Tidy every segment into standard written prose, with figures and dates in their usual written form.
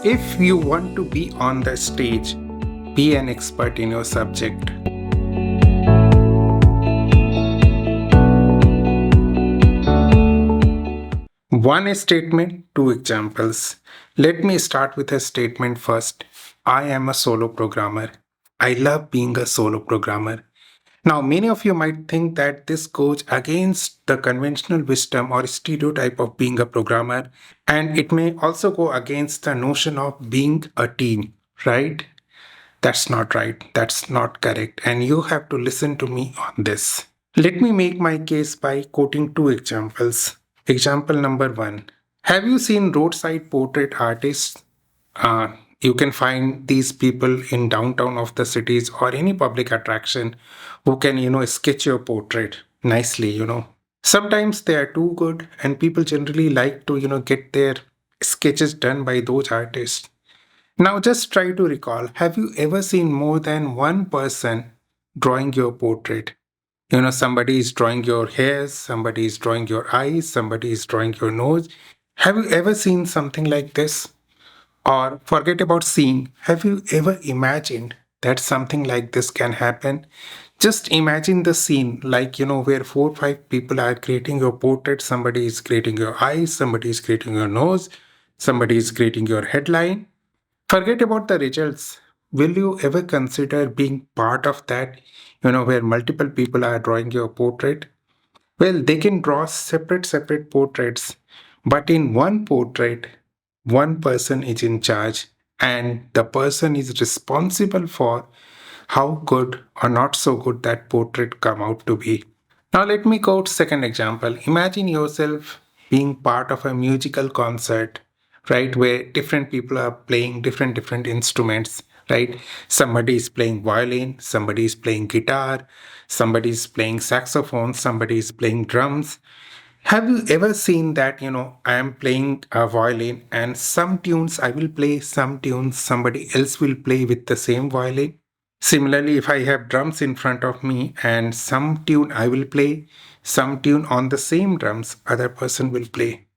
If you want to be on the stage, be an expert in your subject. One statement, two examples. Let me start with a statement first. I am a solo programmer. I love being a solo programmer. Now, many of you might think that this goes against the conventional wisdom or stereotype of being a programmer, and it may also go against the notion of being a team, right? That's not right. That's not correct. And you have to listen to me on this. Let me make my case by quoting two examples. Example number one. Have you seen roadside portrait artists? You can find these people in downtown of the cities or any public attraction who can, sketch your portrait nicely. Sometimes they are too good and people generally like to, get their sketches done by those artists. Now just try to recall, have you ever seen more than one person drawing your portrait? Somebody is drawing your hairs, somebody is drawing your eyes, somebody is drawing your nose. Have you ever seen something like this? Or forget about seeing, have you ever imagined that something like this can happen? Just imagine the scene like, where four or five people are creating your portrait. Somebody is creating your eyes, somebody is creating your nose, somebody is creating your headline. Forget about the results. Will you ever consider being part of that, where multiple people are drawing your portrait? Well, they can draw separate portraits, but in one portrait, one person is in charge, and the person is responsible for how good or not so good that portrait come out to be. Now let me quote second example. Imagine yourself being part of a musical concert, right, where different people are playing different instruments, right? Somebody is playing violin, somebody is playing guitar, somebody is playing saxophone, somebody is playing drums. Have you ever seen that, I am playing a violin and some tunes I will play, some tunes somebody else will play with the same violin? Similarly, if I have drums in front of me and some tune I will play, some tune on the same drums other person will play.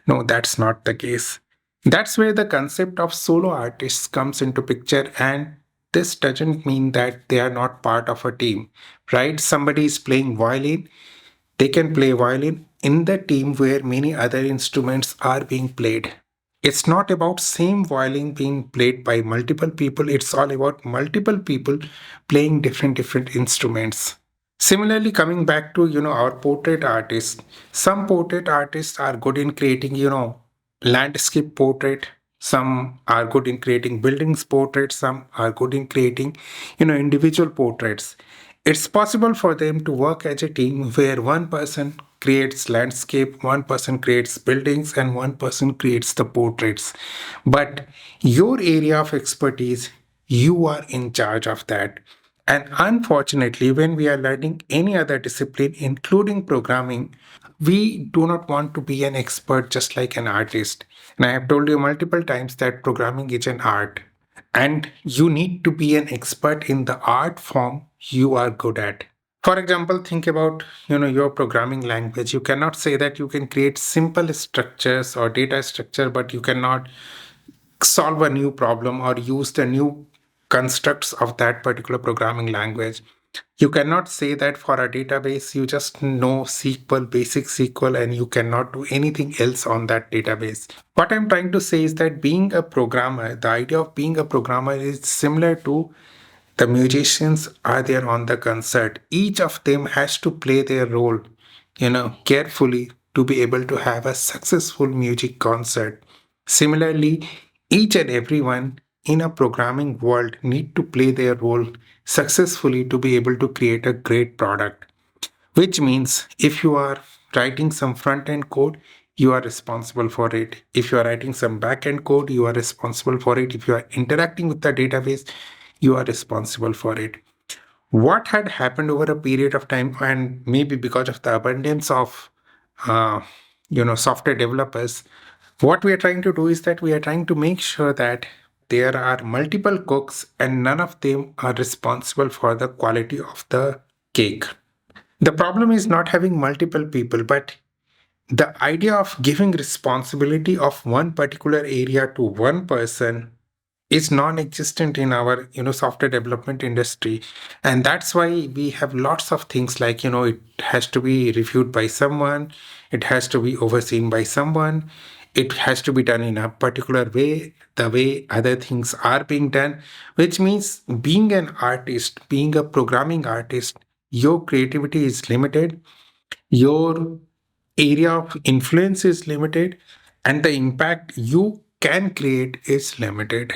No, that's not the case. That's where the concept of solo artists comes into picture, and this doesn't mean that they are not part of a team, right? Somebody is playing violin, they can play violin in the team where many other instruments are being played. It's not about same violin being played by multiple people. It's all about multiple people playing different instruments. Similarly, coming back to our portrait artists, some portrait artists are good in creating landscape portrait. Some are good in creating buildings portraits. Some are good in creating individual portraits. It's possible for them to work as a team where one person creates landscape, one person creates buildings, and one person creates the portraits. But your area of expertise, you are in charge of that. And unfortunately, when we are learning any other discipline, including programming, we do not want to be an expert just like an artist. And I have told you multiple times that programming is an art. And you need to be an expert in the art form you are good at. For example, think about your programming language. You cannot say that you can create simple structures or data structure, but you cannot solve a new problem or use the new constructs of that particular programming language. You cannot say that for a database you just know SQL, basic SQL, and you cannot do anything else on that database. What I'm trying to say is that being a programmer, the idea of being a programmer is similar to the musicians are there on the concert. Each of them has to play their role, carefully to be able to have a successful music concert. Similarly, each and everyone in a programming world need to play their role successfully to be able to create a great product. Which means if you are writing some front end code, you are responsible for it. If you are writing some back end code, you are responsible for it. If you are interacting with the database, you are responsible for it. What had happened over a period of time, and maybe because of the abundance of uh, software developers, what we are trying to do is that we are trying to make sure that there are multiple cooks and none of them are responsible for the quality of the cake. The problem is not having multiple people, but the idea of giving responsibility of one particular area to one person is non-existent in our software development industry. And that's why we have lots of things like it has to be reviewed by someone, it has to be overseen by someone, it has to be done in a particular way, the way other things are being done, which means being an artist, being a programming artist, your creativity is limited, your area of influence is limited, and the impact you can create is limited.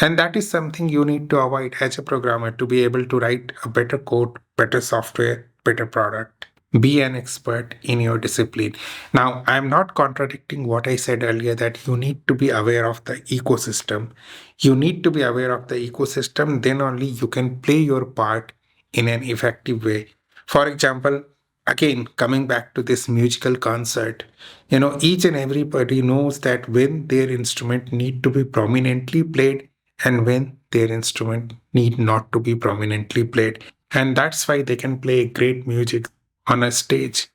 And that is something you need to avoid as a programmer to be able to write a better code, better software, better product. Be an expert in your discipline. Now, I'm not contradicting what I said earlier that you need to be aware of the ecosystem. You need to be aware of the ecosystem, then only you can play your part in an effective way. For example, again, coming back to this musical concert, each and everybody knows that when their instrument need to be prominently played and when their instrument need not to be prominently played. And that's why they can play great music on a stage.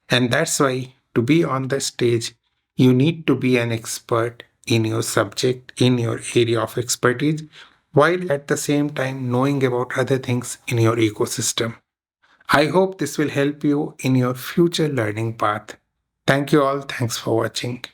And that's why to be on the stage, you need to be an expert in your subject, in your area of expertise, while at the same time knowing about other things in your ecosystem. I hope this will help you in your future learning path. Thank you all. Thanks for watching.